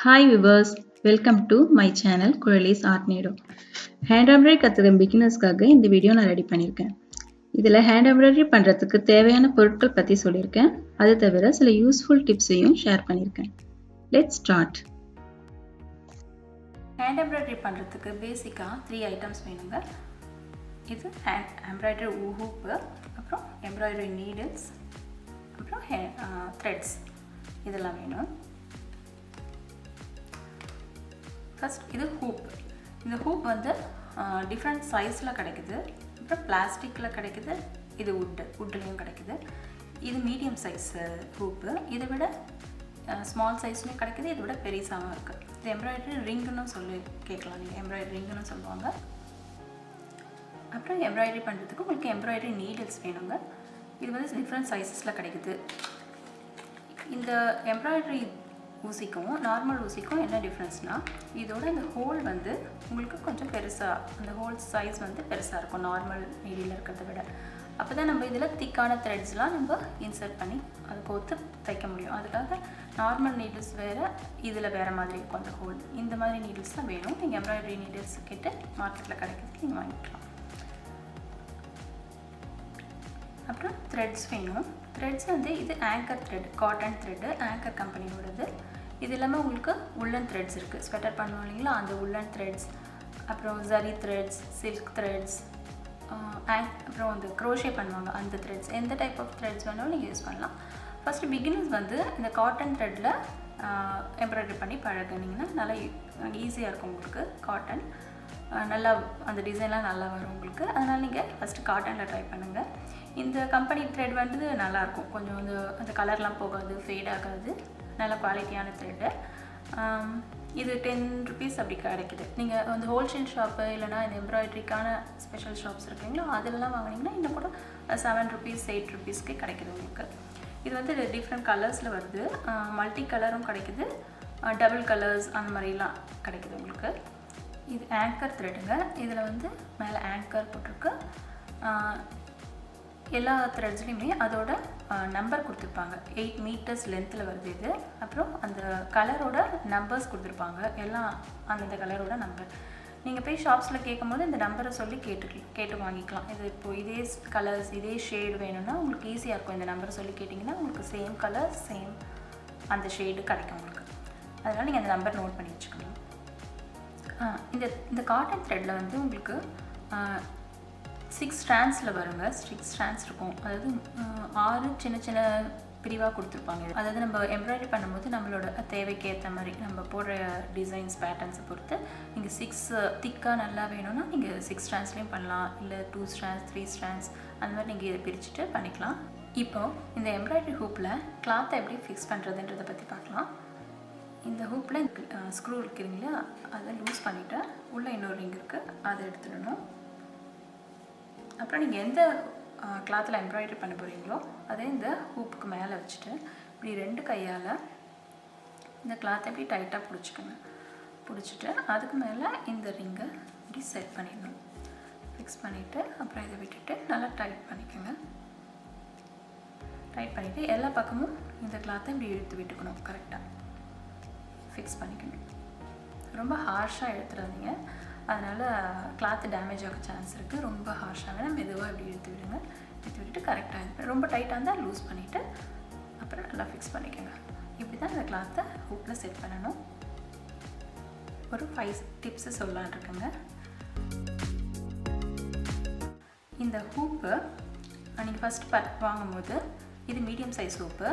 Hi viewers, welcome to my channel Kuzhali's Artnado. Hand embroidery கத்துக்க beginnersக்காக இந்த video நான் ready பண்ணியிருக்கேன். இதில் hand embroidery பண்ணுறதுக்கு தேவையான பொருட்கள் பற்றி சொல்லியிருக்கேன். அது தவிர சில யூஸ்ஃபுல் டிப்ஸையும் ஷேர் பண்ணியிருக்கேன். Let's start. Hand embroidery பண்ணுறதுக்கு பேசிக்காக 3 ஐட்டம்ஸ் வேணுங்க. இது hand embroidery hoop, அப்புறம் embroidery needles, அப்புறம் threads இதெல்லாம் வேணும். ஃபர்ஸ்ட் இது ஹூப். இந்த ஹூப் வந்து டிஃப்ரெண்ட் சைஸில் கிடைக்குது. அப்புறம் பிளாஸ்டிக்கில் கிடைக்குது, இது வுட்லேயும் கிடைக்குது. இது மீடியம் சைஸ் ஹூப்பு. இதை விட ஸ்மால் சைஸ்லையும் கிடைக்குது, இதை விட பெருசாகவும் இருக்குது. இது எம்ப்ராய்டரி ரிங்குன்னு சொல்லி கேட்கலாம் நீங்கள், எம்ப்ராய்டரி ரிங்குன்னு சொல்லுவாங்க. அப்புறம் எம்ப்ராய்டரி பண்ணுறதுக்கு உங்களுக்கு எம்ப்ராய்டரி நீடில்ஸ் வேணுங்க. இது வந்து டிஃப்ரெண்ட் சைஸஸில் கிடைக்குது. இந்த எம்ப்ராய்டரி ஊசிக்கும் நார்மல் ஊசிக்கும் என்ன டிஃப்ரென்ஸ்னால், இதோட இந்த ஹோல் வந்து உங்களுக்கு கொஞ்சம் பெருசாக, அந்த ஹோல் சைஸ் வந்து பெருசாக இருக்கும் நார்மல் நீடியில் இருக்கிறத விட. அப்போ தான் நம்ம இதில் திக்கான த்ரெட்ஸ்லாம் நம்ம இன்சர்ட் பண்ணி அதை கோர்த்து தைக்க முடியும். அதுக்காக நார்மல் நீடில்ஸ் வேறு, இதில் வேறு மாதிரி இருக்கும் அந்த ஹோல். இந்த மாதிரி நீடில்ஸ் தான் வேணும். நீங்கள் எம்ப்ராய்டரி நீடில்ஸ் கிட்ட மார்க்கெட்டில் கிடைக்கிறது நீங்கள் வாங்கிக்கலாம். அப்புறம் த்ரெட்ஸ் வேணும். த்ரெட்ஸ் வந்து இது anchor thread, cotton thread, anchor கம்பெனியோடது. இது இல்லாமல் உங்களுக்கு உள்ளன் த்ரெட்ஸ் இருக்குது. ஸ்வெட்டர் பண்ணுவோம் இல்லைங்களா, அந்த உள்ளன் த்ரெட்ஸ், அப்புறம் ஜரி த்ரெட்ஸ், சில்க் த்ரெட்ஸ், அப்புறம் வந்து க்ரோஷே பண்ணுவாங்க அந்த த்ரெட்ஸ். எந்த டைப் ஆஃப் த்ரெட்ஸ் வேணாலும் நீங்கள் யூஸ் பண்ணலாம். ஃபஸ்ட்டு பிகினர்ஸ் வந்து இந்த காட்டன் த்ரெட்டில் எம்ப்ராய்டரி பண்ணி பழகினீங்கன்னா நல்லா ஈஸியாக இருக்கும் உங்களுக்கு. காட்டன் நல்லா அந்த டிசைன்லாம் நல்லா வரும் உங்களுக்கு. அதனால் நீங்கள் ஃபஸ்ட்டு காட்டனில் ட்ரை பண்ணுங்கள். இந்த கம்பெனி த்ரெட் வந்து நல்லாயிருக்கும், கொஞ்சம் வந்து அந்த கலர்லாம் போகாது, ஃபேட் ஆகாது, நல்ல குவாலிட்டியான த்ரெட்டு. இது 10 rupees அப்படி கிடைக்குது. நீங்கள் வந்து ஹோல்சேல் ஷாப்பு இல்லைனா இந்த எம்ப்ராய்டரிக்கான ஸ்பெஷல் ஷாப்ஸ் இருக்குங்களா, அதிலலாம் வாங்கினீங்கன்னா இன்னும் கூட 7 rupees 8 rupeesக்கு கிடைக்குது உங்களுக்கு. இது வந்து டிஃப்ரெண்ட் கலர்ஸில் வருது, மல்டி கலரும் கிடைக்குது, டபுள் கலர்ஸ் அந்த மாதிரிலாம் கிடைக்குது உங்களுக்கு. இது ஆங்கர் த்ரெட்டுங்க. இதில் வந்து மேலே ஆங்கர் போட்டிருக்கு. எல்லா த்ரெட்ஸ்லையுமே அதோட நம்பர் கொடுத்துருப்பாங்க. 8 meters லென்த்தில் வருது இது. அப்புறம் அந்த கலரோட நம்பர்ஸ் கொடுத்துருப்பாங்க, எல்லாம் அந்தந்த கலரோட நம்பர். நீங்கள் போய் ஷாப்ஸில் கேட்கும் போது இந்த நம்பரை சொல்லி கேட்டு வாங்கிக்கலாம். இது இப்போது இதே கலர்ஸ் இதே ஷேடு வேணும்னா உங்களுக்கு ஈஸியாக இருக்கும். இந்த நம்பரை சொல்லி கேட்டிங்கன்னா உங்களுக்கு சேம் கலர் சேம் அந்த ஷேடு கிடைக்கும் உங்களுக்கு. அதனால் நீங்கள் அந்த நம்பர் நோட் பண்ணி வச்சுக்கணும். இந்த காட்டன் த்ரெட்டில் வந்து உங்களுக்கு 6 strandsல வருங்க. 6 strands இருக்கும். அதாவது 6 சின்ன சின்ன பிரிவாக கொடுத்துருப்பாங்க. அதாவது நம்ம எம்ப்ராய்டரி பண்ணும்போது நம்மளோட தேவைக்கு ஏற்ற மாதிரி நம்ம போடுற டிசைன்ஸ் பேட்டர்ன்ஸை பொறுத்து நீங்கள் 6 திக்காக நல்லா வேணும்னா நீங்கள் 6 strandsலையும் பண்ணலாம், இல்லை 2 strands 3 strands அந்த மாதிரி நீங்கள் இதை பிரிச்சுட்டு பண்ணிக்கலாம். இப்போது இந்த எம்ப்ராய்டரி ஹூப்பில் கிளாத்தை எப்படி ஃபிக்ஸ் பண்ணுறதுன்றதை பற்றி பார்க்கலாம். இந்த ஹூப்பில் ஸ்க்ரூ இருக்குங்களா, அதை லூஸ் பண்ணிவிட்டு உள்ளே இன்னொரு ரிங் இருக்குது, அதை எடுத்துடணும். அப்புறம் நீங்கள் எந்த கிளாத்தில் எம்ப்ராய்டரி பண்ண போகிறீங்களோ அதை இந்த ஹூப்புக்கு மேலே வச்சுட்டு இப்படி 2 கையால் இந்த கிளாத்தை எப்படி டைட்டாக பிடிச்சிட்டு அதுக்கு மேலே இந்த ரிங்கை இப்படி செட் பண்ணிடணும். ஃபிக்ஸ் பண்ணிவிட்டு அப்புறம் இதை விட்டுட்டு நல்லா டைட் பண்ணிக்கோங்க. டைட் பண்ணிவிட்டு எல்லா பக்கமும் இந்த கிளாத்தை இப்படி இழுத்து விட்டுக்கணும், கரெக்டாக ஃபிக்ஸ் பண்ணிக்கணும். ரொம்ப ஹார்ஷாக எடுத்துடாதீங்க, அதனால் கிளாத்து டேமேஜ் ஆக சான்ஸ் இருக்குது. ரொம்ப ஹார்ஷாக வேணால் மெதுவாக இப்படி எடுத்து விடுங்க. எடுத்து விட்டுட்டு கரெக்டாக இது ரொம்ப டைட்டாக இருந்தால் லூஸ் பண்ணிவிட்டு அப்புறம் நல்லா ஃபிக்ஸ் பண்ணிக்கோங்க. இப்படி தான் இந்த கிளாத்தை ஹூப்பில் செட் பண்ணணும். ஒரு 5 டிப்ஸு சொல்லலான் இருக்குங்க. இந்த ஹூப்பு நீங்கள் ஃபஸ்ட்டு வாங்கும்போது இது மீடியம் சைஸ் ஹூப்பு.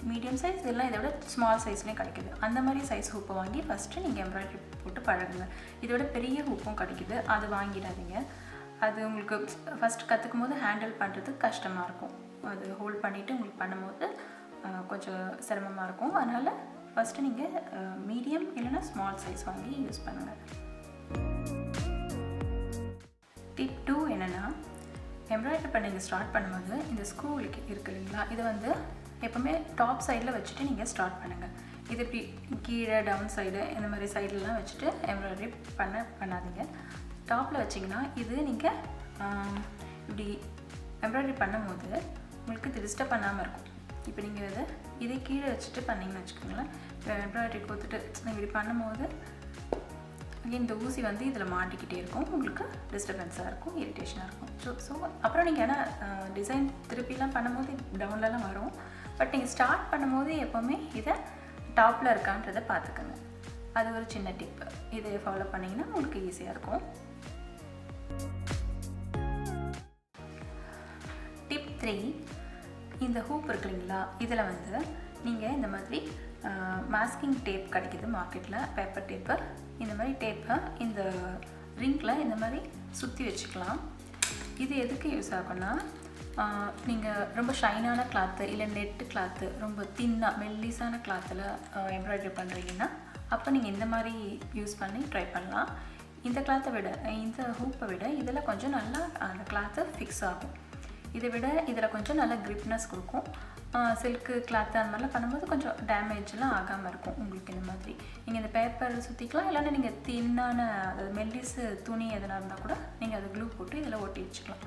மீடியம் சைஸ் எல்லாம் இதை விட ஸ்மால் சைஸ்லேயும் கிடைக்குது. அந்த மாதிரி சைஸ் ஹூப்பை வாங்கி ஃபஸ்ட்டு நீங்கள் எம்ப்ராய்டரி போட்டு பழகுங்க. இதோட பெரிய ஹூப்பும் கிடைக்குது, அது வாங்கிடாதீங்க. அது உங்களுக்கு ஃபஸ்ட்டு கற்றுக்கும் போது ஹேண்டில் பண்ணுறதுக்கு கஷ்டமாக இருக்கும். அது ஹோல்ட் பண்ணிவிட்டு உங்களுக்கு பண்ணும்போது கொஞ்சம் சிரமமாக இருக்கும். அதனால் ஃபஸ்ட்டு நீங்கள் மீடியம் இல்லைன்னா ஸ்மால் சைஸ் வாங்கி யூஸ் பண்ணுங்கள். டிப் 2 என்னென்னா, எம்ப்ராய்டரி பண்ண நீங்கள் ஸ்டார்ட் பண்ணும்போது இந்த ஸ்க்ரூ இருக்குது இல்லைங்களா, இதை வந்து எப்போவுமே டாப் சைடில் வச்சுட்டு நீங்கள் ஸ்டார்ட் பண்ணுங்கள். இது இப்படி கீழே டவுன் சைடு இந்த மாதிரி சைட்லலாம் வச்சுட்டு எம்ப்ராய்டரி பண்ணாதீங்க. டாப்பில் வச்சிங்கன்னா இது நீங்கள் இப்படி எம்ப்ராய்டரி பண்ணும்போது உங்களுக்கு இது டிஸ்டர்ப் பண்ணாமல் இருக்கும். இப்போ நீங்கள் இதை கீழே வச்சுட்டு பண்ணிங்கன்னு வச்சுக்கோங்களேன். எம்ப்ராய்டரி கோத்துட்டு நீங்கள் இப்படி பண்ணும்போது இந்த ஊசி வந்து இதில் மாட்டிக்கிட்டே இருக்கும், உங்களுக்கு டிஸ்டர்பன்ஸாக இருக்கும், இரிட்டேஷனாக இருக்கும். ஸோ அப்புறம் நீங்கள் ஆனால் டிசைன் திருப்பிலாம் பண்ணும்போது டவுன்லலாம் வரும். பட் நீங்கள் ஸ்டார்ட் பண்ணும்போது எப்போவுமே இதை டாப்பில் இருக்கான்றதை பார்த்துக்கோங்க. அது ஒரு சின்ன டிப்பு. இதை ஃபாலோ பண்ணிங்கன்னா உங்களுக்கு ஈஸியாக இருக்கும். டிப் 3, இந்த ஹூப் இருக்கு இல்லைங்களா, இதில் வந்து நீங்கள் இந்த மாதிரி மாஸ்கிங் டேப் கிடைக்கிது மார்க்கெட்டில், பேப்பர் டேப்பு. இந்த மாதிரி டேப்பை இந்த ரிங்கில் இந்த மாதிரி சுற்றி வச்சுக்கலாம். இது எதுக்கு யூஸ் ஆகும்னா, நீங்கள் ரொம்ப ஷைனான கிளாத்து இல்லை நெட்டு கிளாத்து, ரொம்ப தின்னாக மெல்லிஸான கிளாத்தில் எம்ப்ராய்டரி பண்ணுறீங்கன்னா அப்போ நீங்கள் இந்த மாதிரி யூஸ் பண்ணி ட்ரை பண்ணலாம். இந்த கிளாத்தை விட, இந்த ஹூப்பை விட இதில் கொஞ்சம் நல்லா அந்த கிளாத்து ஃபிக்ஸ் ஆகும். இதை விட இதில் கொஞ்சம் நல்லா க்ரிப்னஸ் கொடுக்கும். சில்க்கு கிளாத்து அந்த மாதிரிலாம் பண்ணும்போது கொஞ்சம் டேமேஜ்லாம் ஆகாமல் இருக்கும் உங்களுக்கு. இந்த மாதிரி நீங்கள் இந்த பேப்பர் சுற்றிக்கலாம், இல்லைன்னா நீங்கள் தின்னான அதாவது மெல்லிஸு துணி எதனா இருந்தால் கூட நீங்கள் அதை க்ளூ போட்டு இதில் ஒட்டி வச்சுக்கலாம்.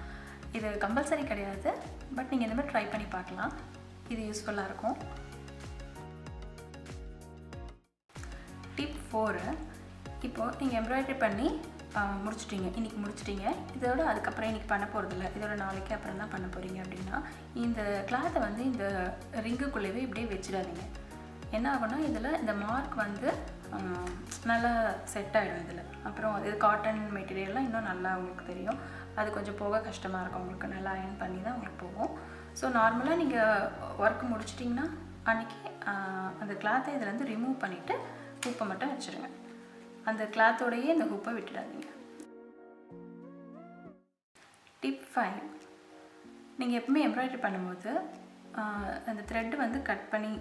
இது கம்பல்சரி கிடையாது, பட் நீங்கள் இந்த மாதிரி ட்ரை பண்ணி பார்க்கலாம். இது யூஸ்ஃபுல்லாக இருக்கும். டிப் 4, இப்போது நீங்கள் எம்ப்ராய்டரி பண்ணி முடிச்சிட்டிங்க, இன்றைக்கி முடிச்சிட்டிங்க. இதோட அதுக்கப்புறம் இன்றைக்கி பண்ண போகிறதில்ல, இதோட நாளைக்கு அப்புறம் தான் பண்ண போகிறீங்க அப்படின்னா இந்த கிளாத்தை வந்து இந்த ரிங்குக்குள்ளேயே இப்படியே வச்சிடாதீங்க. என்ன ஆகும்னா இதில் இந்த மார்க் வந்து நல்லா செட் ஆகிடும் இதில். அப்புறம் இது காட்டன் மெட்டீரியல்லாம் இன்னும் நல்லா உங்களுக்கு தெரியும். அது கொஞ்சம் போக கஷ்டமாக இருக்கும் உங்களுக்கு, நல்லா அயர்ன் பண்ணி தான் உங்களுக்கு போகும். ஸோ நார்மலாக நீங்கள் ஒர்க் முடிச்சிட்டிங்கன்னா அன்றைக்கி அந்த கிளாத்தை இதிலேருந்து ரிமூவ் பண்ணிவிட்டு ஹூப்பை மட்டும் வச்சுருங்க. அந்த கிளாத்தோடையே இந்த ஹூப்பை விட்டுடாதீங்க. டிப் 5, நீங்கள் எப்பவுமே எம்ப்ராய்டரி பண்ணும்போது அந்த த்ரெட்டு வந்து கட் பண்ணி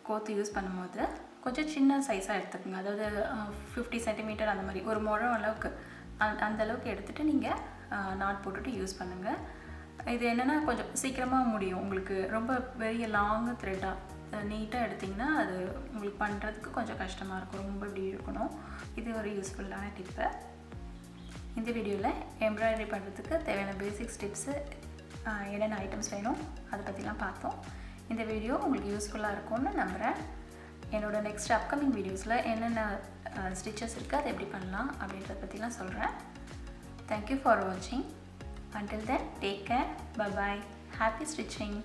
கோத்து யூஸ் பண்ணும்போது கொஞ்சம் சின்ன சைஸாக எடுத்துக்கோங்க. அதாவது 50 சென்டிமீட்டர் அந்த மாதிரி ஒரு முழம் அளவுக்கு அந்த அளவுக்கு எடுத்துகிட்டு நீங்கள் நாட் போட்டுட்டு யூஸ் பண்ணுங்கள். இது என்னென்னா கொஞ்சம் சீக்கிரமாக முடியும் உங்களுக்கு. ரொம்ப பெரிய லாங்கு த்ரெட்டாக நீட்டாக எடுத்திங்கன்னா அது உங்களுக்கு பண்ணுறதுக்கு கொஞ்சம் கஷ்டமாக இருக்கும், ரொம்ப இப்படி இருக்கணும். இது ஒரு யூஸ்ஃபுல்லான டிப்பு. இந்த வீடியோவில் எம்ப்ராய்டரி பண்ணுறதுக்கு தேவையான பேசிக்ஸ் டிப்ஸு, என்னென்ன ஐட்டம்ஸ் வேணும் அதை பற்றிலாம் பார்த்தோம். இந்த வீடியோ உங்களுக்கு யூஸ்ஃபுல்லாக இருக்கும்னு நம்புகிறேன். என்னோட நெக்ஸ்ட் அப்கமிங் வீடியோஸில் என்னென்ன ஸ்டிச்சஸ் இருக்குது அதை எப்படி பண்ணலாம் அப்படின்றத பற்றிலாம் சொல்கிறேன். தேங்க்யூ ஃபார் வாட்சிங். Until then, take care. Bye-bye. Happy stitching.